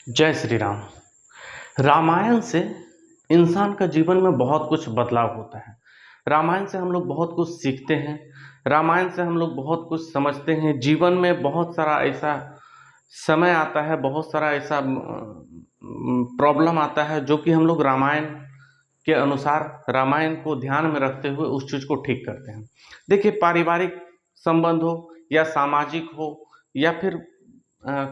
जय श्री राम। रामायण से इंसान का जीवन में बहुत कुछ बदलाव होता है। रामायण से हम लोग बहुत कुछ सीखते हैं। रामायण से हम लोग बहुत कुछ समझते हैं। जीवन में बहुत सारा ऐसा समय आता है, बहुत सारा ऐसा प्रॉब्लम आता है जो कि हम लोग रामायण के अनुसार, रामायण को ध्यान में रखते हुए उस चीज़ को ठीक करते हैं। देखिए, पारिवारिक संबंध हो या सामाजिक हो या फिर अ,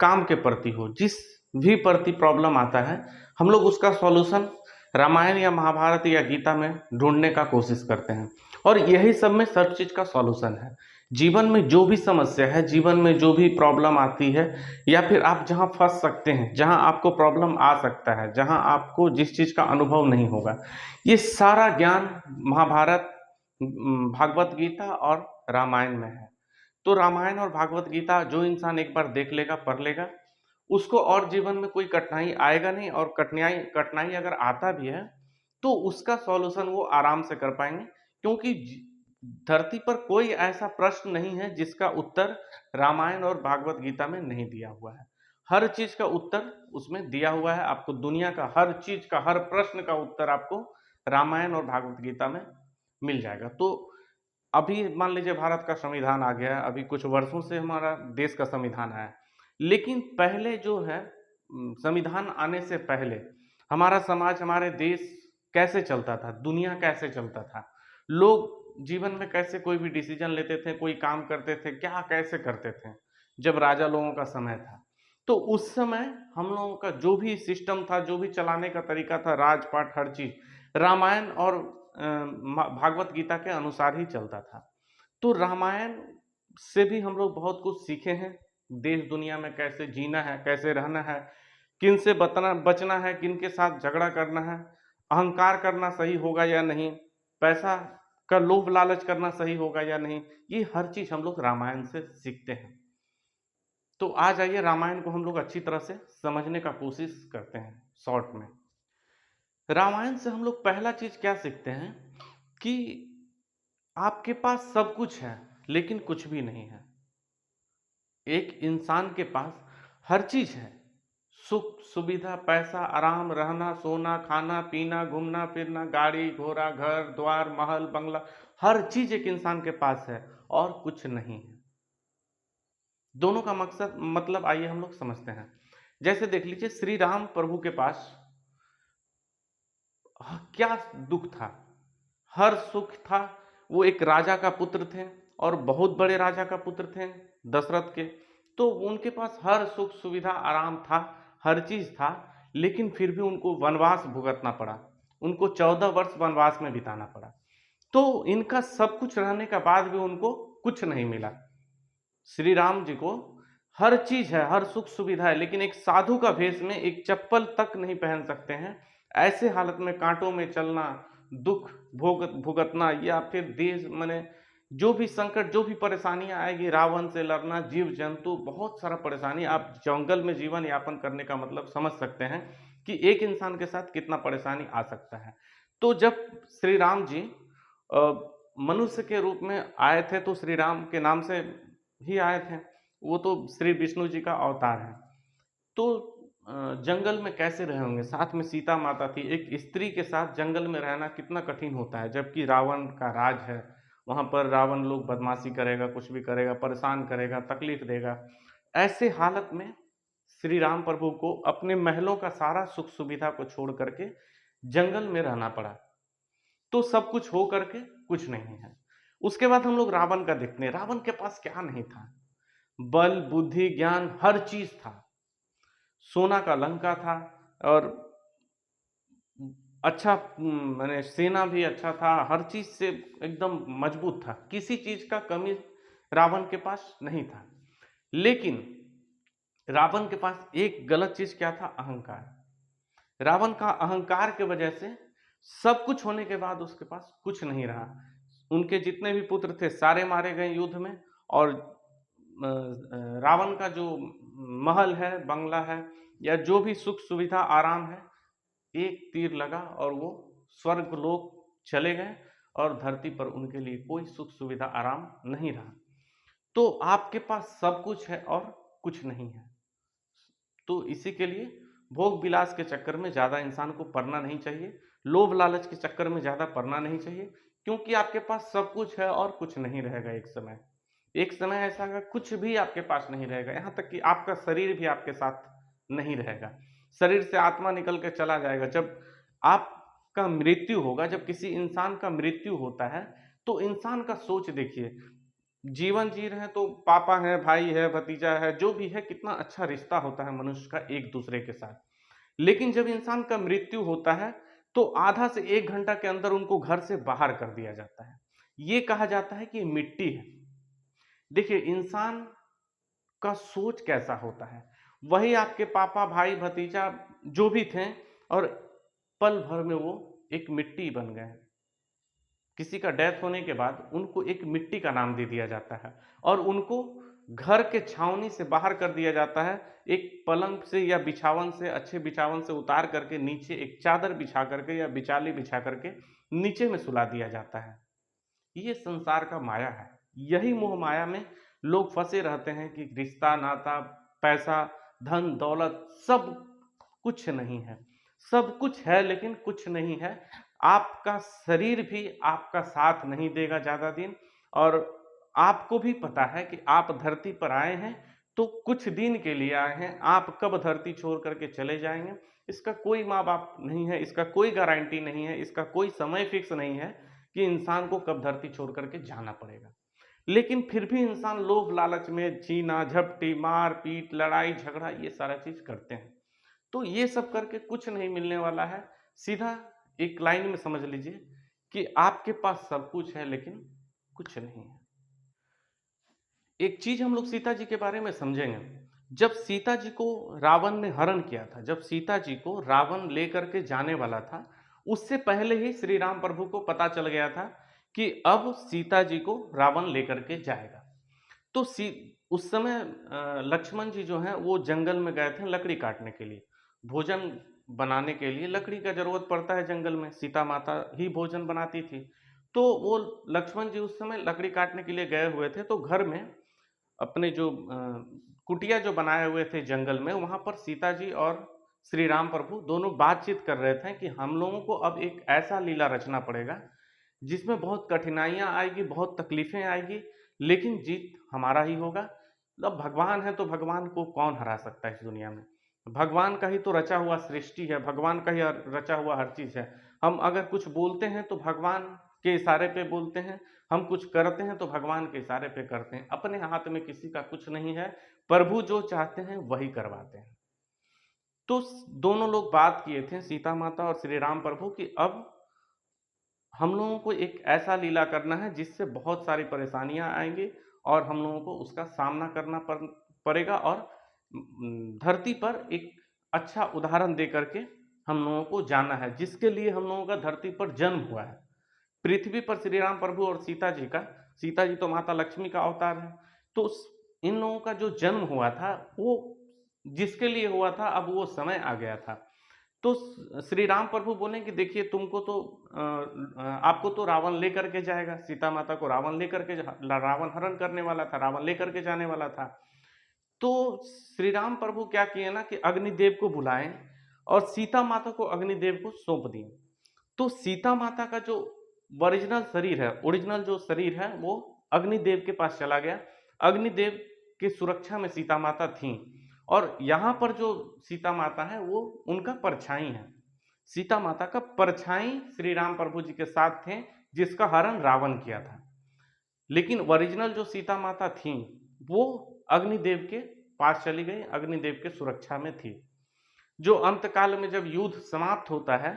काम के प्रति हो, जिस भी प्रति प्रॉब्लम आता है, हम लोग उसका सॉल्यूशन रामायण या महाभारत या गीता में ढूंढने का कोशिश करते हैं। और यही सब में सब चीज़ का सॉल्यूशन है। जीवन में जो भी समस्या है, जीवन में जो भी प्रॉब्लम आती है, या फिर आप जहाँ फंस सकते हैं, जहाँ आपको प्रॉब्लम आ सकता है, जहाँ आपको जिस चीज़ का अनुभव नहीं होगा, ये सारा ज्ञान महाभारत, भागवत गीता और रामायण में है। तो रामायण और भागवत गीता जो इंसान एक बार देख लेगा, पढ़ लेगा, उसको और जीवन में कोई कठिनाई आएगा नहीं। और कठिनाई कठिनाई अगर आता भी है तो उसका सॉल्यूशन वो आराम से कर पाएंगे, क्योंकि धरती पर कोई ऐसा प्रश्न नहीं है जिसका उत्तर रामायण और भागवत गीता में नहीं दिया हुआ है। हर चीज का उत्तर उसमें दिया हुआ है। आपको दुनिया का हर चीज का, हर प्रश्न का उत्तर आपको रामायण और भागवत गीता में मिल जाएगा। तो अभी मान लीजिए भारत का संविधान आ गया, अभी कुछ वर्षों से हमारा देश का संविधान आया, लेकिन पहले जो है, संविधान आने से पहले हमारा समाज, हमारे देश कैसे चलता था, दुनिया कैसे चलता था, लोग जीवन में कैसे कोई भी डिसीजन लेते थे, कोई काम करते थे, क्या कैसे करते थे, जब राजा लोगों का समय था, तो उस समय हम लोगों का जो भी सिस्टम था, जो भी चलाने का तरीका था, राजपाट, हर चीज रामायण और भागवत गीता के अनुसार ही चलता था। तो रामायण से भी हम लोग बहुत कुछ सीखे हैं। देश दुनिया में कैसे जीना है, कैसे रहना है, किन से बचना है, किन के साथ झगड़ा करना है, अहंकार करना सही होगा या नहीं, पैसा का लोभ लालच करना सही होगा या नहीं, ये हर चीज हम लोग रामायण से सीखते हैं। तो आ जाइए, रामायण को हम लोग अच्छी तरह से समझने का कोशिश करते हैं शॉर्ट में। रामायण से हम लोग पहला चीज क्या सीखते हैं कि आपके पास सब कुछ है लेकिन कुछ भी नहीं है। एक इंसान के पास हर चीज है, सुख सुविधा, पैसा, आराम, रहना, सोना, खाना पीना, घूमना फिरना, गाड़ी घोड़ा, घर द्वार, महल बंगला, हर चीज एक इंसान के पास है और कुछ नहीं है। दोनों का मकसद, मतलब आइए हम लोग समझते हैं। जैसे देख लीजिए, श्री राम प्रभु के पास क्या दुख था, हर सुख था। वो एक राजा का पुत्र थे और बहुत बड़े राजा का पुत्र थे, दशरथ के। तो उनके पास हर सुख सुविधा, आराम था, हर चीज था, लेकिन फिर भी उनको वनवास भुगतना पड़ा। उनको 14 वर्ष वनवास में बिताना पड़ा। तो इनका सब कुछ रहने का बाद भी उनको कुछ नहीं मिला। श्री राम जी को हर चीज है, हर सुख सुविधा है, लेकिन एक साधु का भेष में एक चप्पल तक नहीं पहन सकते हैं। ऐसे हालत में कांटों में चलना, दुख भुगतना, या फिर देश माने जो भी संकट, जो भी परेशानियां आएगी, रावण से लड़ना, जीव जंतु, बहुत सारा परेशानी। आप जंगल में जीवन यापन करने का मतलब समझ सकते हैं कि एक इंसान के साथ कितना परेशानी आ सकता है। तो जब श्री राम जी मनुष्य के रूप में आए थे, तो श्री राम के नाम से ही आए थे, वो तो श्री विष्णु जी का अवतार है। तो जंगल में कैसे रहे होंगे, साथ में सीता माता थी। एक स्त्री के साथ जंगल में रहना कितना कठिन होता है, जबकि रावण का राज है। वहां पर रावण लोग बदमाशी करेगा, कुछ भी करेगा, परेशान करेगा, तकलीफ देगा। ऐसे हालत में श्री राम प्रभु को अपने महलों का सारा सुख सुविधा को छोड़ करके जंगल में रहना पड़ा। तो सब कुछ हो करके कुछ नहीं है। उसके बाद हम लोग रावण का देखते हैं। रावण के पास क्या नहीं था, बल बुद्धि ज्ञान हर चीज था। सोना का लंका था और अच्छा, मैंने सेना भी अच्छा था, हर चीज से एकदम मजबूत था, किसी चीज का कमी रावण के पास नहीं था। लेकिन रावण के पास एक गलत चीज क्या था, अहंकार। रावण का अहंकार के वजह से सब कुछ होने के बाद उसके पास कुछ नहीं रहा। उनके जितने भी पुत्र थे सारे मारे गए युद्ध में। और रावण का जो महल है, बंगला है, या जो भी सुख सुविधा आराम है, एक तीर लगा और वो स्वर्ग लोक चले गए, और धरती पर उनके लिए कोई सुख सुविधा आराम नहीं रहा। तो आपके पास सब कुछ है और कुछ नहीं है। तो इसी के लिए भोग विलास के चक्कर में ज़्यादा इंसान को पड़ना नहीं चाहिए, लोभ लालच के चक्कर में ज़्यादा पड़ना नहीं चाहिए, क्योंकि आपके पास सब कुछ है और कुछ नहीं रहेगा एक समय। एक समय ऐसा आएगा कुछ भी आपके पास नहीं रहेगा, यहाँ तक कि आपका शरीर भी आपके साथ नहीं रहेगा। शरीर से आत्मा निकल के चला जाएगा। जब आपका मृत्यु होगा, जब किसी इंसान का मृत्यु होता है, तो इंसान का सोच देखिए, जीवन जी रहे हैं तो पापा है, भाई है, भतीजा है, जो भी है, कितना अच्छा रिश्ता होता है मनुष्य का एक दूसरे के साथ। लेकिन जब इंसान का मृत्यु होता है, तो आधा से 1 घंटा के अंदर उनको घर से बाहर कर दिया जाता है। ये कहा जाता है कि ये मिट्टी है। देखिए इंसान का सोच कैसा होता है, वही आपके पापा, भाई, भतीजा जो भी थे, और पल भर में वो एक मिट्टी बन गए। किसी का डेथ होने के बाद उनको एक मिट्टी का नाम दे दिया जाता है और उनको घर के छावनी से बाहर कर दिया जाता है। एक पलंग से या बिछावन से, अच्छे बिछावन से उतार करके नीचे एक चादर बिछा करके या बिचाली बिछा करके नीचे में सुला दिया जाता है। ये संसार का माया है। यही मोह माया में लोग फंसे रहते हैं कि रिश्ता, नाता, पैसा, धन, दौलत सब कुछ नहीं है। सब कुछ है लेकिन कुछ नहीं है। आपका शरीर भी आपका साथ नहीं देगा ज़्यादा दिन, और आपको भी पता है कि आप धरती पर आए हैं तो कुछ दिन के लिए आए हैं। आप कब धरती छोड़ करके चले जाएँगे, इसका कोई माँ-बाप नहीं है, इसका कोई गारंटी नहीं है, इसका कोई समय फिक्स नहीं है कि इंसान को कब धरती छोड़ करके जाना पड़ेगा। लेकिन फिर भी इंसान लोभ लालच में जीना, झपटी, मार-पीट, लड़ाई झगड़ा ये सारा चीज़ करते हैं। तो ये सब करके कुछ नहीं मिलने वाला है। सीधा एक लाइन में समझ लीजिए कि आपके पास सब कुछ है लेकिन कुछ नहीं है। एक चीज़ हम लोग सीता जी के बारे में समझेंगे। जब सीता जी को रावण ने हरण किया था, जब सीता जी को रावण लेकर के जाने वाला था, उससे पहले ही श्री राम प्रभु को पता चल गया था कि अब सीता जी को रावण लेकर के जाएगा। तो सी उस समय लक्ष्मण जी जो हैं वो जंगल में गए थे लकड़ी काटने के लिए। भोजन बनाने के लिए लकड़ी का ज़रूरत पड़ता है जंगल में, सीता माता ही भोजन बनाती थी। तो वो लक्ष्मण जी उस समय लकड़ी काटने के लिए गए हुए थे, तो घर में अपने जो कुटिया जो बनाए हुए थे जंगल में, वहाँ पर सीता जी और श्री राम प्रभु दोनों बातचीत कर रहे थे कि हम लोगों को अब एक ऐसा लीला रचना पड़ेगा जिसमें बहुत कठिनाइयाँ आएगी, बहुत तकलीफ़ें आएगी, लेकिन जीत हमारा ही होगा। मतलब भगवान है तो भगवान को कौन हरा सकता है इस दुनिया में? भगवान का ही तो रचा हुआ सृष्टि है, भगवान का ही रचा हुआ हर चीज़ है। हम अगर कुछ बोलते हैं तो भगवान के इशारे पे बोलते हैं, हम कुछ करते हैं तो भगवान के इशारे पे करते हैं। अपने हाथ में किसी का कुछ नहीं है, प्रभु जो चाहते हैं वही करवाते हैं। तो दोनों लोग बात किए थे सीता माता और श्री राम प्रभु कि अब हम लोगों को एक ऐसा लीला करना है जिससे बहुत सारी परेशानियां आएंगी और हम लोगों को उसका सामना करना पड़ेगा, और धरती पर एक अच्छा उदाहरण दे करके हम लोगों को जाना है, जिसके लिए हम लोगों का धरती पर जन्म हुआ है। पृथ्वी पर श्री राम प्रभु और सीता जी का, सीता जी तो माता लक्ष्मी का अवतार है, तो इन लोगों का जो जन्म हुआ था वो जिसके लिए हुआ था, अब वो समय आ गया था। तो श्री राम प्रभु बोले कि देखिए तुमको तो आपको तो रावण लेकर के जाएगा, सीता माता को रावण लेकर के रावण हरण करने वाला था, रावण लेकर के जाने वाला था। तो श्री राम प्रभु क्या किए ना कि अग्निदेव को बुलाएं और सीता माता को अग्निदेव को सौंप दिए। तो सीता माता का जो ओरिजिनल शरीर है, ओरिजिनल जो शरीर है, वो अग्निदेव के पास चला गया। अग्निदेव की सुरक्षा में सीता माता थी, और यहाँ पर जो सीता माता है वो उनका परछाई है। सीता माता का परछाई श्री राम प्रभु जी के साथ थे, जिसका हरण रावण किया था। लेकिन ओरिजिनल जो सीता माता थी वो अग्निदेव के पास चली गई, अग्निदेव के सुरक्षा में थी। जो अंतकाल में जब युद्ध समाप्त होता है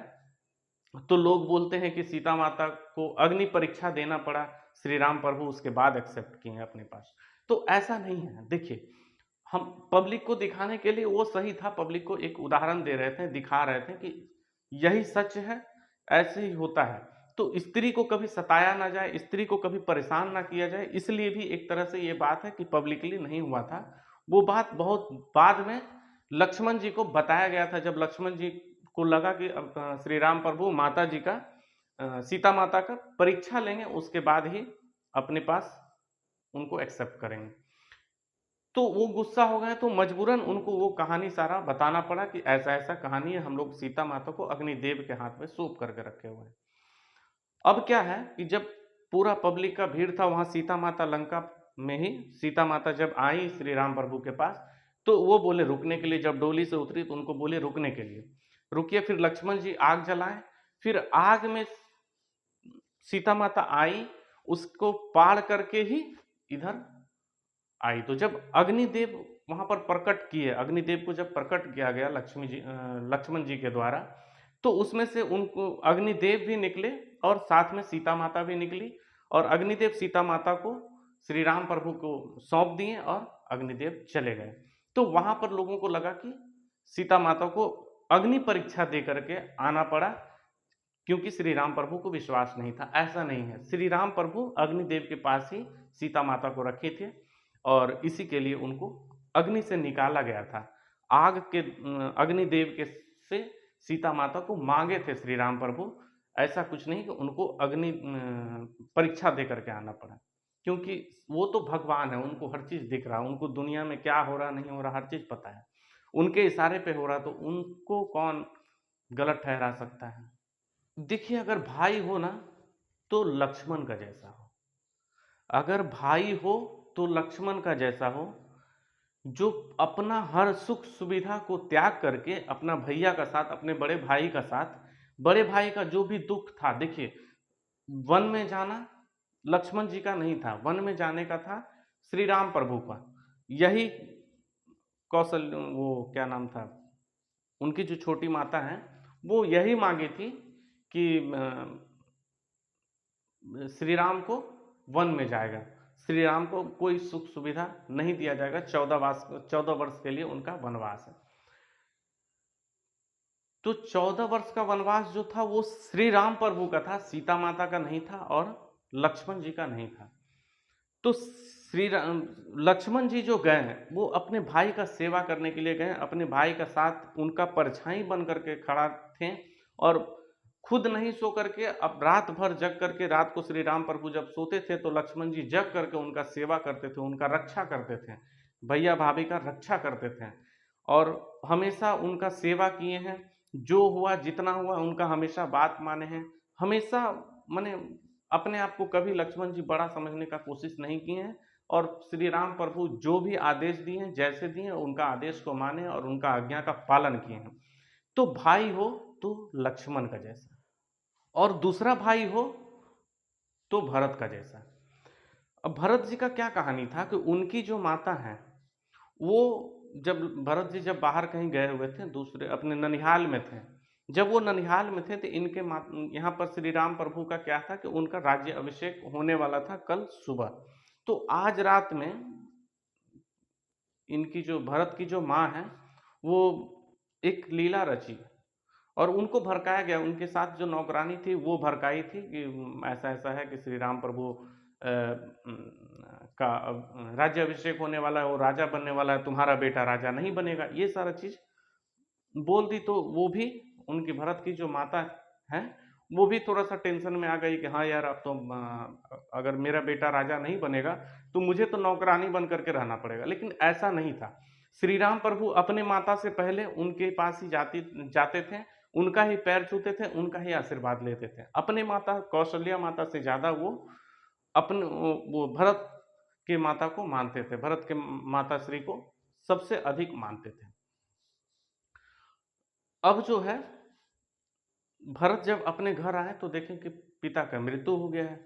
तो लोग बोलते हैं कि सीता माता को अग्नि परीक्षा देना पड़ा, श्री राम प्रभु उसके बाद एक्सेप्ट किए हैं अपने पास। तो ऐसा नहीं है। देखिए हम पब्लिक को दिखाने के लिए वो सही था, पब्लिक को एक उदाहरण दे रहे थे, दिखा रहे थे कि यही सच है, ऐसे ही होता है। तो स्त्री को कभी सताया ना जाए, स्त्री को कभी परेशान ना किया जाए, इसलिए भी एक तरह से ये बात है कि पब्लिकली नहीं हुआ था। वो बात बहुत बाद में लक्ष्मण जी को बताया गया था, जब लक्ष्मण जी को लगा कि अब श्री राम प्रभु माता जी का, सीता माता का परीक्षा लेंगे, उसके बाद ही अपने पास उनको एक्सेप्ट करेंगे। तो वो गुस्सा हो गए, तो मजबूरन उनको वो कहानी सारा बताना पड़ा कि ऐसा ऐसा कहानी है, हम लोग सीता माता को अग्निदेव के हाथ में सौंप करके रखे हुए हैं। अब क्या है कि जब पूरा पब्लिक का भीड़ था वहां, सीता माता लंका में ही, सीता माता जब आई श्री राम प्रभु के पास, तो वो बोले रुकने के लिए, जब डोली से उतरी तो उनको बोले रुकने के लिए, रुकिए। फिर लक्ष्मण जी आग जलाए, फिर आग में सीता माता आई, उसको पार करके ही इधर आई। तो जब अग्निदेव वहां पर प्रकट किए, अग्निदेव को जब प्रकट किया गया लक्ष्मण जी के द्वारा, तो उसमें से उनको अग्निदेव भी निकले और साथ में सीता माता भी निकली, और अग्निदेव सीता माता को श्री राम प्रभु को सौंप दिए और अग्निदेव चले गए। तो वहां पर लोगों को लगा कि सीता माता को अग्नि परीक्षा दे करके आना पड़ा, क्योंकि श्री राम प्रभु को विश्वास नहीं था। ऐसा नहीं है, श्री राम प्रभु अग्निदेव के पास ही सीता माता को रखे थे, और इसी के लिए उनको अग्नि से निकाला गया था। आग के अग्निदेव के से सीता माता को मांगे थे श्री राम प्रभु, ऐसा कुछ नहीं कि उनको अग्नि परीक्षा दे करके आना पड़ा, क्योंकि वो तो भगवान है, उनको हर चीज दिख रहा है, उनको दुनिया में क्या हो रहा नहीं हो रहा हर चीज पता है, उनके इशारे पे हो रहा, तो उनको कौन गलत ठहरा सकता है। देखिए, अगर भाई हो ना तो लक्ष्मण का जैसा हो, अगर भाई हो तो लक्ष्मण का जैसा हो, जो अपना हर सुख सुविधा को त्याग करके अपना भैया का साथ, अपने बड़े भाई का साथ, बड़े भाई का जो भी दुख था, देखिए वन में जाना लक्ष्मण जी का नहीं था, वन में जाने का था श्री राम प्रभु का। यही कौशल, वो क्या नाम था उनकी जो छोटी माता है, वो यही मांगी थी कि श्री राम को वन में जाएगा, श्री राम को कोई सुख सुविधा नहीं दिया जाएगा, 14 वर्ष के लिए उनका वनवास है। तो 14 वर्ष का वनवास जो था वो श्री राम प्रभु का था, सीता माता का नहीं था और लक्ष्मण जी का नहीं था। तो लक्ष्मण जी जो गए हैं वो अपने भाई का सेवा करने के लिए गए, अपने भाई का साथ उनका परछाई बन करके खड़ा थे, और खुद नहीं सो करके अब रात भर जग करके, रात को श्री राम प्रभु जब सोते थे तो लक्ष्मण जी जग करके उनका सेवा करते थे, उनका रक्षा करते थे, भैया भाभी का रक्षा करते थे, और हमेशा उनका सेवा किए हैं। जो हुआ जितना हुआ उनका हमेशा बात माने हैं, हमेशा माने अपने आप को कभी लक्ष्मण जी बड़ा समझने का कोशिश नहीं किए हैं, और श्री राम प्रभु जो भी आदेश दिए हैं, जैसे दिए हैं, उनका आदेश को माने और उनका आज्ञा का पालन किए हैं। तो भाई हो तो लक्ष्मण का जैसा, और दूसरा भाई हो तो भरत का जैसा। अब भरत जी का क्या कहानी था कि उनकी जो माता है, वो जब भरत जी जब बाहर कहीं गए हुए थे, दूसरे अपने ननिहाल में थे, जब वो ननिहाल में थे तो इनके यहाँ पर श्री राम प्रभु का क्या था कि उनका राज्य अभिषेक होने वाला था कल सुबह। तो आज रात में इनकी जो भरत की जो माँ है, वो एक लीला रची और उनको भड़काया गया, उनके साथ जो नौकरानी थी वो भड़काई थी कि ऐसा ऐसा है कि श्री राम प्रभु का राज्य अभिषेक होने वाला है, वो राजा बनने वाला है, तुम्हारा बेटा राजा नहीं बनेगा, ये सारा चीज बोल दी। तो वो भी, उनकी भरत की जो माता है, वो भी थोड़ा सा टेंशन में आ गई कि हाँ यार, अब तो अगर मेरा बेटा राजा नहीं बनेगा तो मुझे तो नौकरानी बन करके रहना पड़ेगा। लेकिन ऐसा नहीं था, श्री राम प्रभु अपने माता से पहले उनके पास ही जाते थे, उनका ही पैर छूते थे, उनका ही आशीर्वाद लेते थे। अपने माता कौशल्या माता से ज्यादा वो अपने वो भरत के माता को मानते थे, भरत के माता श्री को सबसे अधिक मानते थे। अब जो है, भरत जब अपने घर आए तो देखें कि पिता का मृत्यु हो गया है,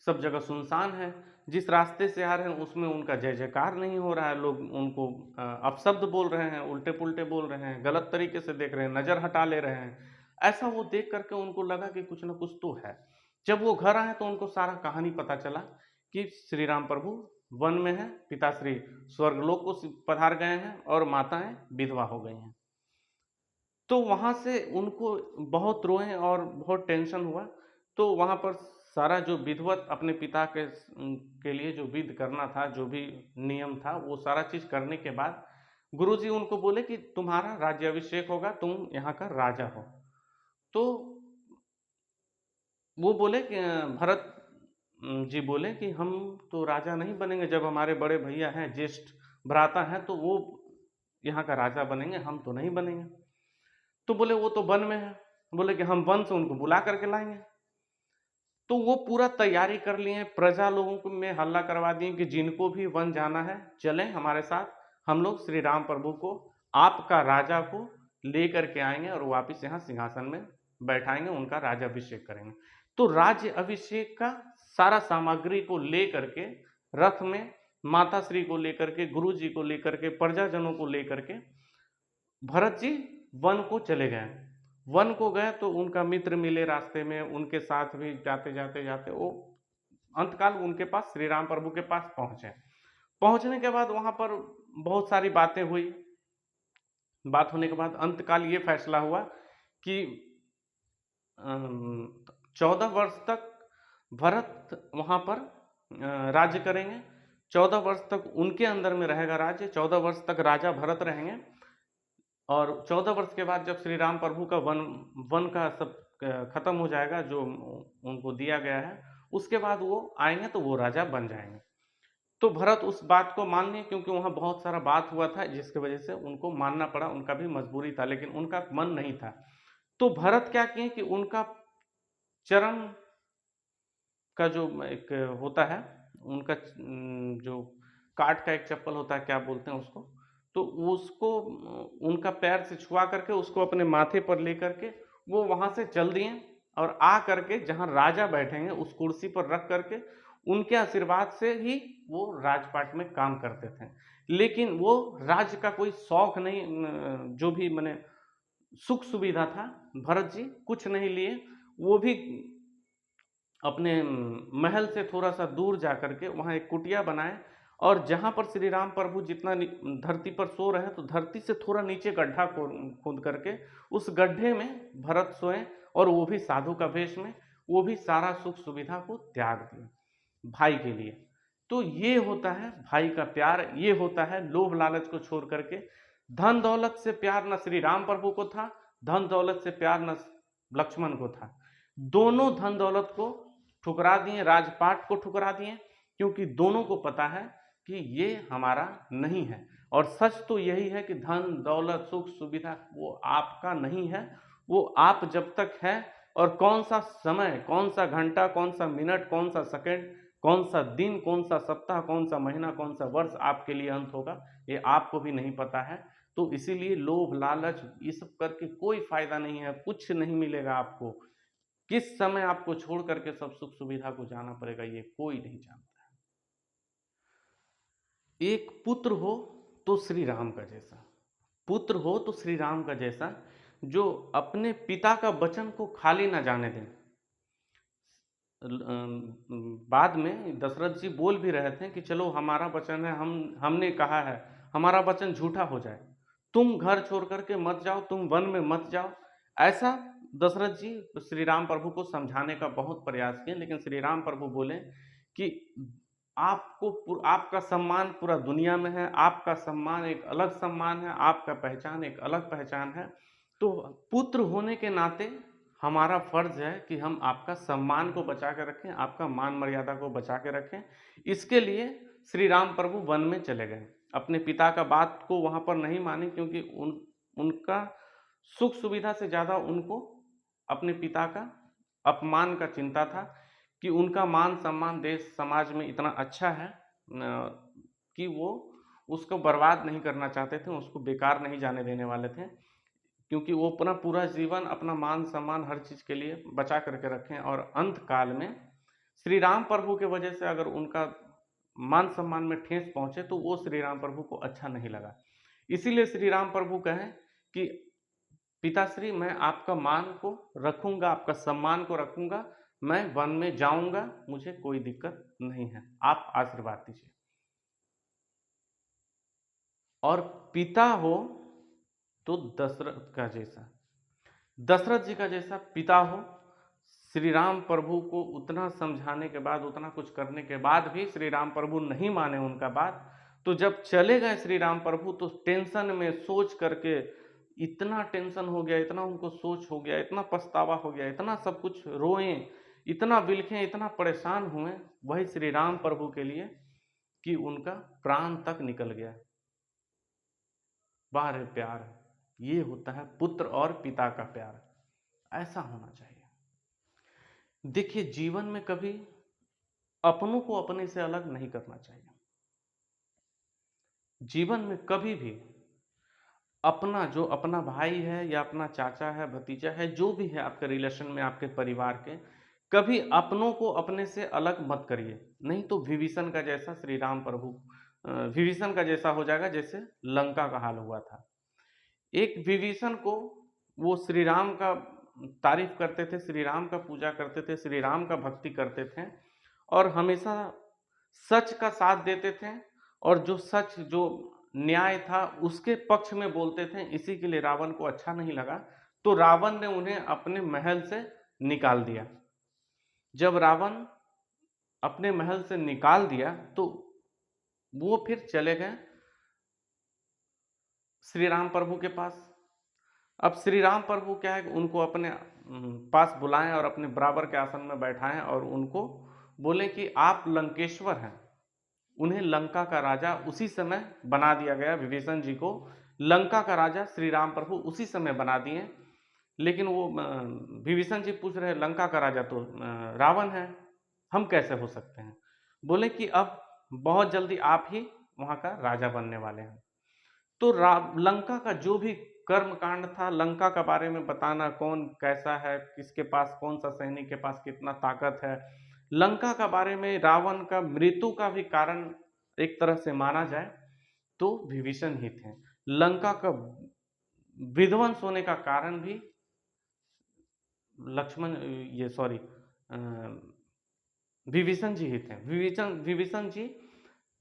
सब जगह सुनसान है, जिस रास्ते से आ रहे हैं उसमें उनका जय जयकार नहीं हो रहा है, लोग उनको अपशब्द बोल रहे हैं, उल्टे पुल्टे बोल रहे हैं, गलत तरीके से देख रहे हैं, नजर हटा ले रहे हैं। ऐसा वो देख करके उनको लगा कि कुछ ना कुछ तो है। जब वो घर आए तो उनको सारा कहानी पता चला कि श्री राम प्रभु वन में है, पिताश्री स्वर्गलोक को पधार गए हैं और माताएं विधवा हो गई हैं। तो वहां से उनको बहुत रोए और बहुत टेंशन हुआ। तो वहां पर सारा जो विधिवत अपने पिता के लिए जो विधि करना था, जो भी नियम था, वो सारा चीज करने के बाद गुरुजी उनको बोले कि तुम्हारा राज्याभिषेक होगा, तुम यहाँ का राजा हो। तो वो बोले कि भरत जी बोले कि हम तो राजा नहीं बनेंगे, जब हमारे बड़े भैया हैं ज्येष्ठ भ्राता हैं तो वो यहाँ का राजा बनेंगे, हम तो नहीं बनेंगे। तो बोले वो तो वन में है, बोले कि हम वन से उनको बुला करके लाएंगे। तो वो पूरा तैयारी कर लिए, प्रजा लोगों को में हल्ला करवा दिए कि जिनको भी वन जाना है चलें हमारे साथ, हम लोग श्री राम प्रभु को, आपका राजा को लेकर के आएंगे और वापिस यहाँ सिंहासन में बैठाएंगे, उनका राज्याभिषेक करेंगे। तो राज्य अभिषेक का सारा सामग्री को लेकर के रथ में माता श्री को लेकर के, गुरु जी को लेकर के, प्रजाजनों को लेकर के भरत जी वन को चले गए। वन को गए तो उनका मित्र मिले रास्ते में, उनके साथ भी जाते जाते जाते वो अंतकाल उनके पास श्री राम प्रभु के पास पहुंचे। पहुंचने के बाद वहां पर बहुत सारी बातें हुई। बात होने के बाद अंतकाल ये फैसला हुआ कि 14 वर्ष तक भरत वहां पर राज्य करेंगे। 14 वर्ष तक उनके अंदर में रहेगा राज्य, 14 वर्ष तक राजा भरत रहेंगे। और 14 वर्ष के बाद जब श्री राम प्रभु का वन का सब खत्म हो जाएगा जो उनको दिया गया है, उसके बाद वो आएंगे तो वो राजा बन जाएंगे। तो भरत उस बात को मान लिए, क्योंकि वहां बहुत सारा बात हुआ था जिसकी वजह से उनको मानना पड़ा, उनका भी मजबूरी था, लेकिन उनका मन नहीं था। तो भरत क्या किए कि उनका चरण का जो एक होता है, उनका जो काठ का एक चप्पल होता है, क्या बोलते हैं उसको, तो उसको उनका पैर से छुआ करके उसको अपने माथे पर लेकर के वो वहां से चल दिए और आ करके जहां राजा बैठेंगे उस कुर्सी पर रख करके उनके आशीर्वाद से ही वो राजपाट में काम करते थे। लेकिन वो राज्य का कोई शौक नहीं, जो भी मैंने सुख सुविधा था, भरत जी कुछ नहीं लिए। वो भी अपने महल से थोड़ा सा दूर जा करके वहां एक कुटिया बनाए और जहां पर श्री राम प्रभु जितना धरती पर सो रहे हैं तो धरती से थोड़ा नीचे गड्ढा खोद करके उस गड्ढे में भरत सोए, और वो भी साधु का वेश में, वो भी सारा सुख सुविधा को त्याग दिए भाई के लिए। तो ये होता है भाई का प्यार, ये होता है लोभ लालच को छोड़ करके। धन दौलत से प्यार न श्री राम प्रभु को था, धन दौलत से प्यार न लक्ष्मण को था। दोनों धन दौलत को ठुकरा दिए, राजपाट को ठुकरा दिए, क्योंकि दोनों को पता है कि ये हमारा नहीं है। और सच तो यही है कि धन दौलत सुख सुविधा वो आपका नहीं है, वो आप जब तक है, और कौन सा समय, कौन सा घंटा, कौन सा मिनट, कौन सा सेकंड, कौन सा दिन, कौन सा सप्ताह, कौन सा महीना, कौन सा वर्ष आपके लिए अंत होगा, ये आपको भी नहीं पता है। तो इसीलिए लोभ लालच ये सब करके कोई फायदा नहीं है, कुछ नहीं मिलेगा आपको। किस समय आपको छोड़ करके सब सुख सुविधा को जाना पड़ेगा, ये कोई नहीं जानता है। एक पुत्र हो तो श्री राम का जैसा, पुत्र हो तो श्री राम का जैसा, जो अपने पिता का वचन को खाली ना जाने दें। बाद में दशरथ जी बोल भी रहे थे कि चलो हमारा वचन है, हमने कहा है, हमारा वचन झूठा हो जाए, तुम घर छोड़ करके मत जाओ, तुम वन में मत जाओ। ऐसा दशरथ जी श्री राम प्रभु को समझाने का बहुत प्रयास किए, लेकिन श्री राम प्रभु बोले कि आपका सम्मान पूरा दुनिया में है, आपका सम्मान एक अलग सम्मान है, आपका पहचान एक अलग पहचान है। तो पुत्र होने के नाते हमारा फर्ज है कि हम आपका सम्मान को बचा के रखें, आपका मान मर्यादा को बचा के रखें। इसके लिए श्री राम प्रभु वन में चले गए, अपने पिता का बात को वहां पर नहीं माने, क्योंकि उनका सुख सुविधा से ज्यादा उनको अपने पिता का अपमान का चिंता था, कि उनका मान सम्मान देश समाज में इतना अच्छा है कि वो उसको बर्बाद नहीं करना चाहते थे, उसको बेकार नहीं जाने देने वाले थे, क्योंकि वो अपना पूरा जीवन अपना मान सम्मान हर चीज के लिए बचा करके रखें। और अंत काल में श्री राम प्रभु के वजह से अगर उनका मान सम्मान में ठेस पहुंचे तो वो श्री राम प्रभु को अच्छा नहीं लगा। इसीलिए श्री राम प्रभु कहें कि पिताश्री मैं आपका मान को रखूंगा, आपका सम्मान को रखूंगा, मैं वन में जाऊंगा, मुझे कोई दिक्कत नहीं है, आप आशीर्वाद दीजिए। और पिता हो तो दशरथ का जैसा, दशरथ जी का जैसा पिता हो। श्री राम प्रभु को उतना समझाने के बाद, उतना कुछ करने के बाद भी श्री राम प्रभु नहीं माने उनका बात। तो जब चले गए श्री राम प्रभु तो टेंशन में सोच करके, इतना टेंशन हो गया, इतना उनको सोच हो गया, इतना पछतावा हो गया, इतना सब कुछ रोए, इतना बिलखे, इतना परेशान हुए वही श्री राम प्रभु के लिए, कि उनका प्राण तक निकल गया। वाह रे प्यार, ये होता है पुत्र और पिता का प्यार। ऐसा होना चाहिए। देखिए, जीवन में कभी अपनों को अपने से अलग नहीं करना चाहिए। जीवन में कभी भी अपना जो अपना भाई है या अपना चाचा है, भतीजा है, जो भी है आपके रिलेशन में, आपके परिवार के, कभी अपनों को अपने से अलग मत करिए। नहीं तो विभीषण का जैसा श्री राम प्रभु विभीषण का जैसा हो जाएगा जैसे लंका का हाल हुआ था। एक विभीषण को वो श्री राम का तारीफ करते थे, श्री राम का पूजा करते थे, श्री राम का भक्ति करते थे और हमेशा सच का साथ देते थे और जो सच जो न्याय था उसके पक्ष में बोलते थे। इसी के लिए रावण को अच्छा नहीं लगा, तो रावण ने उन्हें अपने महल से निकाल दिया। जब रावण अपने महल से निकाल दिया तो वो फिर चले गए श्री राम प्रभु के पास। अब श्री राम प्रभु क्या है कि उनको अपने पास बुलाएं और अपने बराबर के आसन में बैठाएं और उनको बोले कि आप लंकेश्वर हैं। उन्हें लंका का राजा उसी समय बना दिया गया। विभीषण जी को लंका का राजा श्री राम प्रभु उसी समय बना दिए। लेकिन वो विभीषण जी पूछ रहे लंका का राजा तो रावण है, हम कैसे हो सकते हैं? बोले कि अब बहुत जल्दी आप ही वहां का राजा बनने वाले हैं। तो लंका का जो भी कर्म कांड था, लंका के बारे में बताना, कौन कैसा है, किसके पास कौन सा सैनिक के पास कितना ताकत है, लंका का बारे में रावण का मृत्यु का भी कारण एक तरह से माना जाए तो विभीषण ही थे। लंका का विध्वंस होने का कारण भी लक्ष्मण ये सॉरी विभीषण जी ही थे। विभीषण जी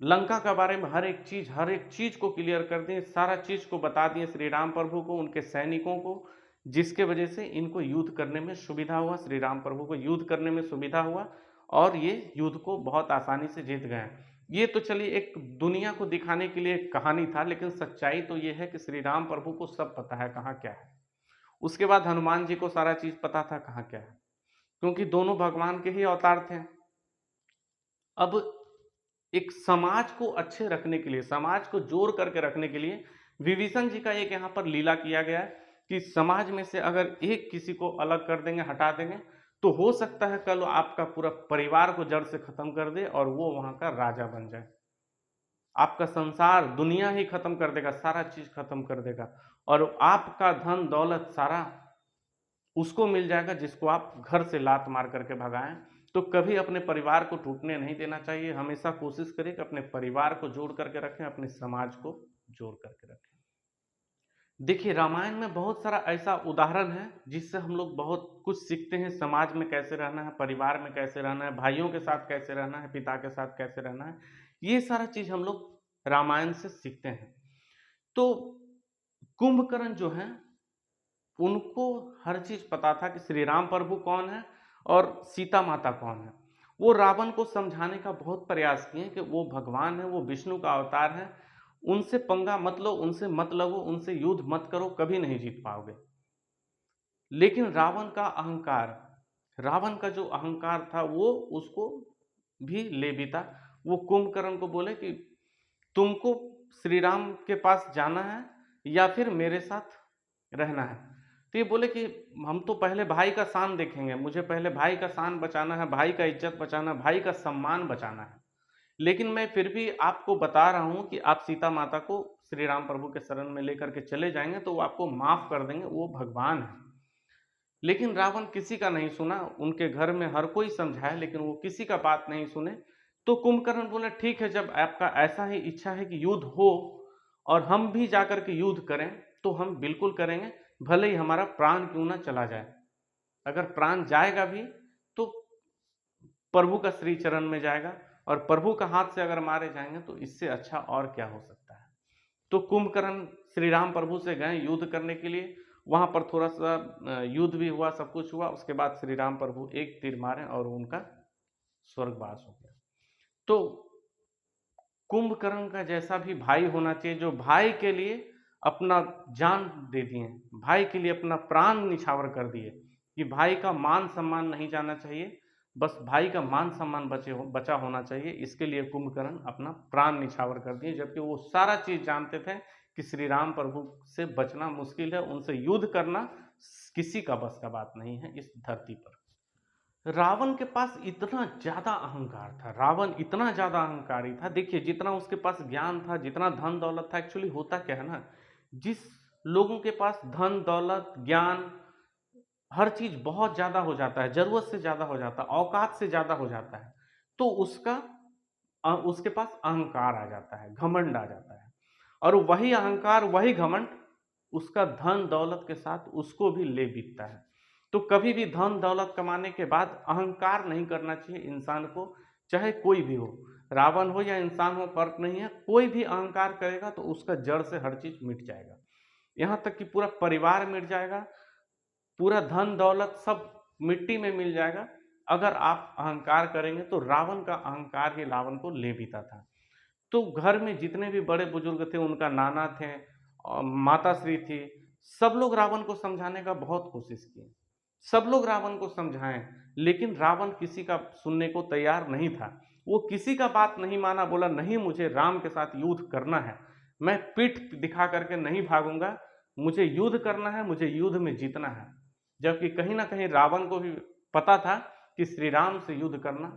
लंका के बारे में हर एक चीज को क्लियर कर दिए, सारा चीज को बता दिए श्री राम प्रभु को, उनके सैनिकों को, जिसके वजह से इनको युद्ध करने में सुविधा हुआ। श्री राम प्रभु को युद्ध करने में सुविधा हुआ और ये युद्ध को बहुत आसानी से जीत गए। ये तो चलिए एक दुनिया को दिखाने के लिए एक कहानी था, लेकिन सच्चाई तो ये है कि श्री राम प्रभु को सब पता है कहाँ क्या है। उसके बाद हनुमान जी को सारा चीज पता था कहाँ क्या है, क्योंकि दोनों भगवान के ही अवतार थे। अब एक समाज को अच्छे रखने के लिए, समाज को जोड़ करके रखने के लिए विभीषण जी का एक यहाँ पर लीला किया गया है कि समाज में से अगर एक किसी को अलग कर देंगे, हटा देंगे, तो हो सकता है कल आपका पूरा परिवार को जड़ से खत्म कर दे और वो वहां का राजा बन जाए। आपका संसार, दुनिया ही खत्म कर देगा, सारा चीज खत्म कर देगा और आपका धन दौलत सारा उसको मिल जाएगा जिसको आप घर से लात मार करके भगाएं। तो कभी अपने परिवार को टूटने नहीं देना चाहिए। हमेशा कोशिश करें कि अपने परिवार को जोड़ करके रखें, अपने समाज को जोड़ करके रखें। देखिए, रामायण में बहुत सारा ऐसा उदाहरण है जिससे हम लोग बहुत कुछ सीखते हैं। समाज में कैसे रहना है, परिवार में कैसे रहना है, भाइयों के साथ कैसे रहना है, पिता के साथ कैसे रहना है, ये सारा चीज हम लोग रामायण से सीखते हैं। तो कुंभकर्ण जो है उनको हर चीज पता था कि श्री राम प्रभु कौन है और सीता माता कौन है। वो रावण को समझाने का बहुत प्रयास किए कि वो भगवान है, वो विष्णु का अवतार है, उनसे पंगा मत लो, उनसे मत लगो, उनसे युद्ध मत करो, कभी नहीं जीत पाओगे। लेकिन रावण का जो अहंकार था वो उसको भी ले बीता। वो कुंभकर्ण को बोले कि तुमको श्री राम के पास जाना है या फिर मेरे साथ रहना है। तो ये बोले कि हम तो पहले भाई का शान देखेंगे, मुझे पहले भाई का शान बचाना है, भाई का इज्जत बचाना, भाई का सम्मान बचाना है। लेकिन मैं फिर भी आपको बता रहा हूं कि आप सीता माता को श्री राम प्रभु के शरण में लेकर के चले जाएंगे तो वो आपको माफ कर देंगे, वो भगवान है। लेकिन रावण किसी का नहीं सुना, उनके घर में हर कोई समझाए लेकिन वो किसी का बात नहीं सुने। तो कुंभकर्ण बोले ठीक है, जब आपका ऐसा ही इच्छा है कि युद्ध हो और हम भी जाकर के युद्ध करें तो हम बिल्कुल करेंगे, भले ही हमारा प्राण क्यों ना चला जाए। अगर प्राण जाएगा भी तो प्रभु का श्री चरण में जाएगा और प्रभु का हाथ से अगर मारे जाएंगे तो इससे अच्छा और क्या हो सकता है। तो कुंभकर्ण श्री राम प्रभु से गए युद्ध करने के लिए। वहां पर थोड़ा सा युद्ध भी हुआ, सब कुछ हुआ। उसके बाद श्री राम प्रभु एक तीर मारे और उनका स्वर्गवास हो गया। तो कुंभकर्ण का जैसा भी भाई होना चाहिए, जो भाई के लिए अपना जान दे दिए, भाई के लिए अपना प्राण निछावर कर दिए कि भाई का मान सम्मान नहीं जाना चाहिए, बस भाई का मान सम्मान बचा होना चाहिए। इसके लिए कुंभकर्ण अपना प्राण निछावर कर दिए, जबकि वो सारा चीज जानते थे कि श्री राम प्रभु से बचना मुश्किल है, उनसे युद्ध करना किसी का बस का बात नहीं है इस धरती पर। रावण के पास इतना ज्यादा अहंकार था, रावण इतना ज्यादा अहंकारी था। देखिए जितना उसके पास ज्ञान था, जितना धन दौलत था, एक्चुअली होता क्या है ना, जिस लोगों के पास धन दौलत ज्ञान हर चीज बहुत ज्यादा हो जाता है, जरूरत से ज्यादा हो जाता है, औकात से ज्यादा हो जाता है, तो उसके पास अहंकार आ जाता है, घमंड आ जाता है। और वही अहंकार वही घमंड उसका धन दौलत के साथ उसको भी ले बीतता है। तो कभी भी धन दौलत कमाने के बाद अहंकार नहीं करना चाहिए इंसान को, चाहे कोई भी हो, रावण हो या इंसान हो, फर्क नहीं है। कोई भी अहंकार करेगा तो उसका जड़ से हर चीज मिट जाएगा, यहाँ तक कि पूरा परिवार मिट जाएगा, पूरा धन दौलत सब मिट्टी में मिल जाएगा अगर आप अहंकार करेंगे। तो रावण का अहंकार ही रावण को ले बीता था। तो घर में जितने भी बड़े बुजुर्ग थे, उनका नाना थे और माता श्री थी, सब लोग रावण को समझाने का बहुत कोशिश किए, सब लोग रावण को समझाएं, लेकिन रावण किसी का सुनने को तैयार नहीं था। वो किसी का बात नहीं माना, बोला नहीं मुझे राम के साथ युद्ध करना है, मैं पीठ दिखा करके नहीं भागूंगा, मुझे युद्ध करना है, मुझे युद्ध में जीतना है। जबकि कहीं ना कहीं रावण को भी पता था कि श्री राम से युद्ध करना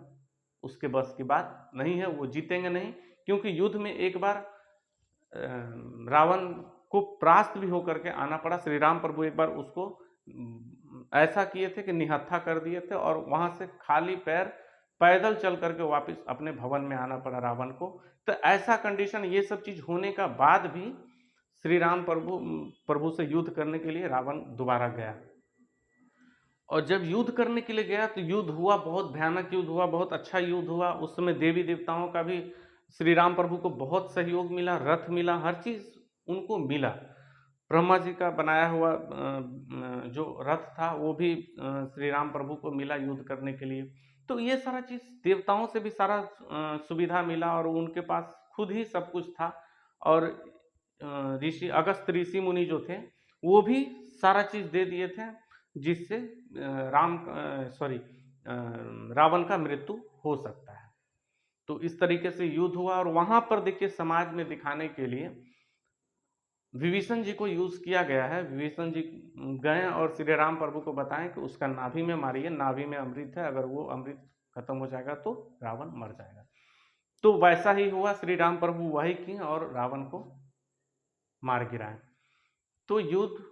उसके बस की बात नहीं है, वो जीतेंगे नहीं। क्योंकि युद्ध में एक बार रावण को परास्त भी होकर के आना पड़ा। श्री राम प्रभु एक बार उसको ऐसा किए थे कि निहत्था कर दिए थे, और वहां से खाली पैर पैदल चल करके वापस अपने भवन में आना पड़ा रावण को। तो ऐसा कंडीशन, ये सब चीज होने का बाद भी श्री राम प्रभु से युद्ध करने के लिए रावण दोबारा गया। और जब युद्ध करने के लिए गया तो युद्ध हुआ, बहुत भयानक युद्ध हुआ, बहुत अच्छा युद्ध हुआ। उस समय देवी देवताओं का भी श्री राम प्रभु को बहुत सहयोग मिला, रथ मिला, हर चीज उनको मिला। ब्रह्मा जी का बनाया हुआ जो रथ था वो भी श्री राम प्रभु को मिला युद्ध करने के लिए। तो ये सारा चीज देवताओं से भी सारा सुविधा मिला, और उनके पास खुद ही सब कुछ था। और ऋषि अगस्त ऋषि मुनि जो थे वो भी सारा चीज दे दिए थे, जिससे रावण का मृत्यु हो सकता है। तो इस तरीके से युद्ध हुआ। और वहां पर देखिए समाज में दिखाने के लिए विभीषण जी को यूज किया गया है। विभीषण जी गए और श्री राम प्रभु को बताएं कि उसका नाभि में मारिए, नाभि में अमृत है, अगर वो अमृत खत्म हो जाएगा तो रावण मर जाएगा। तो वैसा ही हुआ, श्री राम प्रभु वही किए और रावण को मार गिराए। तो युद्ध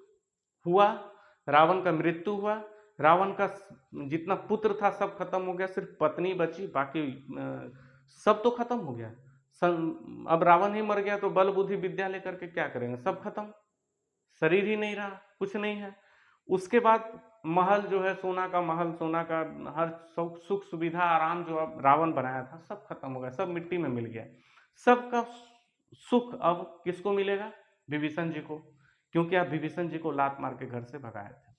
हुआ, रावण का मृत्यु हुआ, रावण का जितना पुत्र था सब खत्म हो गया, सिर्फ पत्नी बची, बाकी सब तो खत्म हो गया। अब रावण ही मर गया तो बल बुद्धि विद्या लेकर के क्या करेंगे, सब खत्म, शरीर ही नहीं रहा, कुछ नहीं है। उसके बाद महल जो है, सोना का महल, सोना का हर सुख सुविधा आराम जो अब रावण बनाया था सब खत्म हो गया, सब मिट्टी में मिल गया। सबका सुख अब किसको मिलेगा, विभीषण जी को, क्योंकि आप विभीषण जी को लात मार के घर से भगाए थे।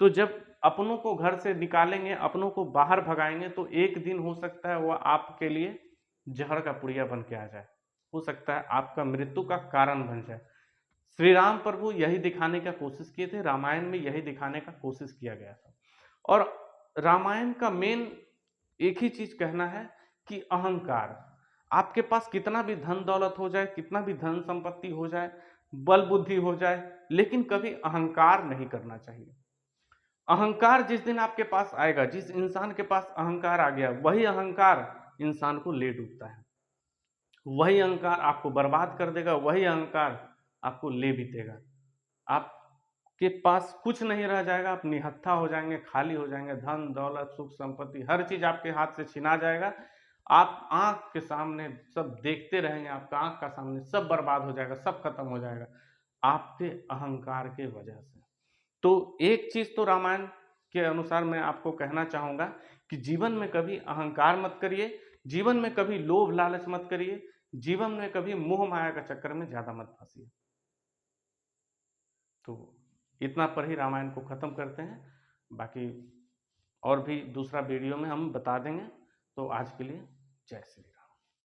तो जब अपनों को घर से निकालेंगे, अपनों को बाहर भगाएंगे, तो एक दिन हो सकता है वह आपके लिए जहर का पुड़िया बन के आ जाए, हो सकता है आपका मृत्यु का कारण बन जाए। श्री राम प्रभु यही दिखाने का कोशिश किए थे, रामायण में यही दिखाने का कोशिश किया गया था। और रामायण का मेन एक ही चीज कहना है कि अहंकार, आपके पास कितना भी धन दौलत हो जाए, कितना भी धन संपत्ति हो जाए, बल बुद्धि हो जाए, लेकिन कभी अहंकार नहीं करना चाहिए। अहंकार जिस दिन आपके पास आएगा, जिस इंसान के पास अहंकार आ गया, वही अहंकार इंसान को ले डूबता है, वही अहंकार आपको बर्बाद कर देगा, वही अहंकार आपको ले बीतेगा। आपके पास कुछ नहीं रह जाएगा, आप निहत्था हो जाएंगे, खाली हो जाएंगे, धन दौलत सुख संपत्ति हर चीज आपके हाथ से छिना जाएगा। आप आंख के सामने सब देखते रहेंगे, आपका आंख का सामने सब बर्बाद हो जाएगा, सब खत्म हो जाएगा आपके अहंकार के वजह से। तो एक चीज तो रामायण के अनुसार मैं आपको कहना चाहूंगा कि जीवन में कभी अहंकार मत करिए, जीवन में कभी लोभ लालच मत करिए, जीवन में कभी मोह माया का चक्कर में ज्यादा मत फंसिए। तो इतना पर ही रामायण को खत्म करते हैं, बाकी और भी दूसरा वीडियो में हम बता देंगे। तो आज के लिए जय श्री राम।